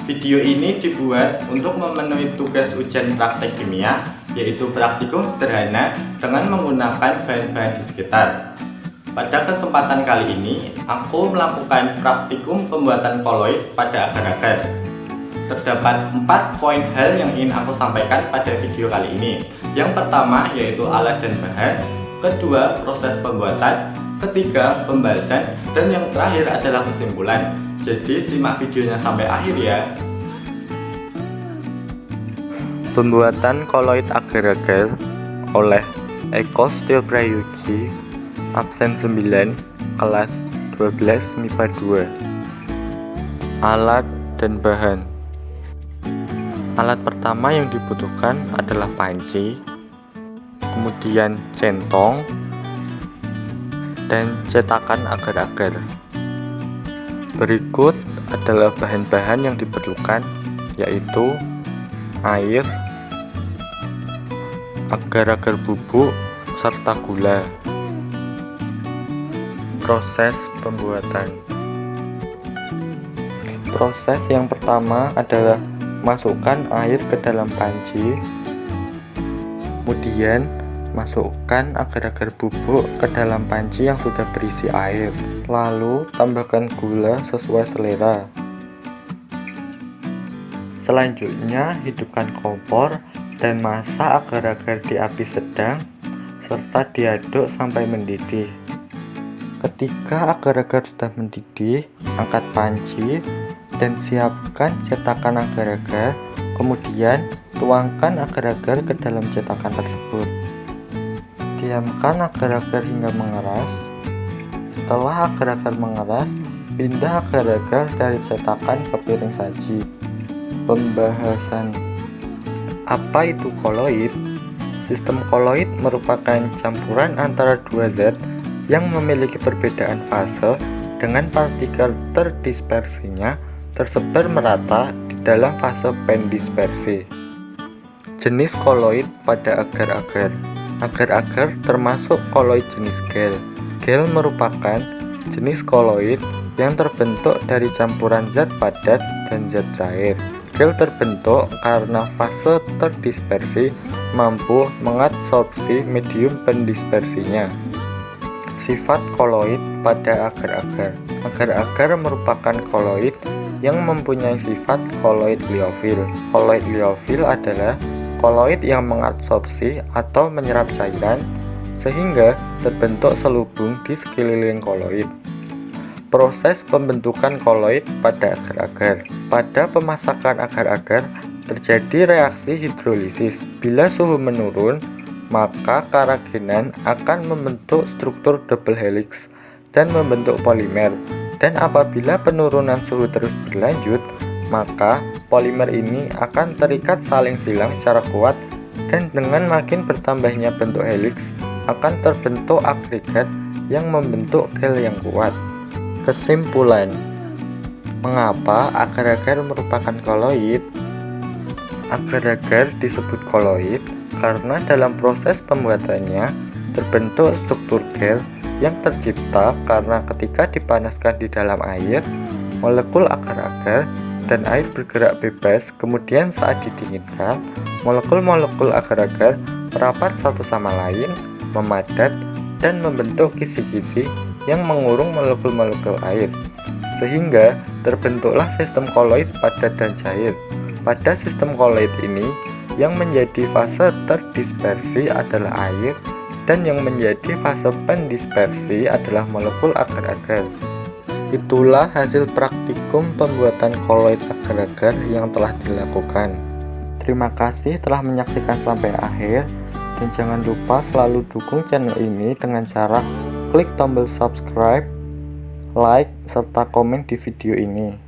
Video ini dibuat untuk memenuhi tugas ujian praktek kimia, yaitu praktikum sederhana dengan menggunakan bahan-bahan di sekitar. Pada kesempatan kali ini, aku melakukan praktikum pembuatan koloid pada agar-agar. Terdapat 4 poin hal yang ingin aku sampaikan pada video kali ini. Yang pertama yaitu alat dan bahan, kedua proses pembuatan, ketiga pembahasan, dan yang terakhir adalah kesimpulan. Jadi simak videonya sampai akhir ya. Pembuatan koloid agar-agar oleh Eko Setio Prayugi, absen 9, kelas 12 MIPA 2. Alat dan bahan. Alat pertama yang dibutuhkan adalah panci, kemudian centong, dan cetakan agar-agar. Berikut adalah bahan-bahan yang diperlukan, yaitu air, agar-agar bubuk, serta gula. Proses pembuatan. Proses yang pertama adalah masukkan air ke dalam panci, kemudian masukkan agar-agar bubuk ke dalam panci yang sudah berisi air, lalu tambahkan gula sesuai selera. Selanjutnya hidupkan kompor dan masak agar-agar di api sedang serta diaduk sampai mendidih. Ketika agar-agar sudah mendidih, angkat panci dan siapkan cetakan agar-agar, kemudian tuangkan agar-agar ke dalam cetakan tersebut. Diamkan agar-agar hingga mengeras. Setelah agar-agar mengeras, pindah agar-agar dari cetakan ke piring saji. Pembahasan. Apa itu koloid? Sistem koloid merupakan campuran antara dua zat yang memiliki perbedaan fase dengan partikel terdispersinya tersebar merata di dalam fase pendispersi. Jenis koloid pada agar-agar. Agar-agar termasuk koloid jenis gel. Gel merupakan jenis koloid yang terbentuk dari campuran zat padat dan zat cair. Gel terbentuk karena fase terdispersi mampu mengadsorpsi medium pendispersinya. Sifat koloid pada agar-agar. Agar-agar merupakan koloid yang mempunyai sifat koloid liofil. Koloid liofil adalah koloid yang mengadsorpsi atau menyerap cairan sehingga terbentuk selubung di sekeliling koloid. Proses pembentukan koloid pada agar-agar. Pada pemasakan agar-agar terjadi reaksi hidrolisis. Bila suhu menurun, maka karagenan akan membentuk struktur double helix dan membentuk polimer. Dan apabila penurunan suhu terus berlanjut, maka polimer ini akan terikat saling silang secara kuat, dan dengan makin bertambahnya bentuk helix akan terbentuk agregat yang membentuk gel yang kuat. Kesimpulan. Mengapa agar-agar merupakan koloid? Agar-agar disebut koloid karena dalam proses pembuatannya terbentuk struktur gel yang tercipta karena ketika dipanaskan di dalam air, molekul agar-agar dan air bergerak bebas, kemudian saat didinginkan, molekul-molekul agar-agar merapat satu sama lain, memadat, dan membentuk kisi-kisi yang mengurung molekul-molekul air, sehingga terbentuklah sistem koloid padat dan cair. Pada sistem koloid ini, yang menjadi fase terdispersi adalah air, dan yang menjadi fase pendispersi adalah molekul agar-agar. Itulah hasil praktikum pembuatan koloid agar-agar yang telah dilakukan. Terima kasih telah menyaksikan sampai akhir, dan jangan lupa selalu dukung channel ini dengan cara klik tombol subscribe, like, serta komen di video ini.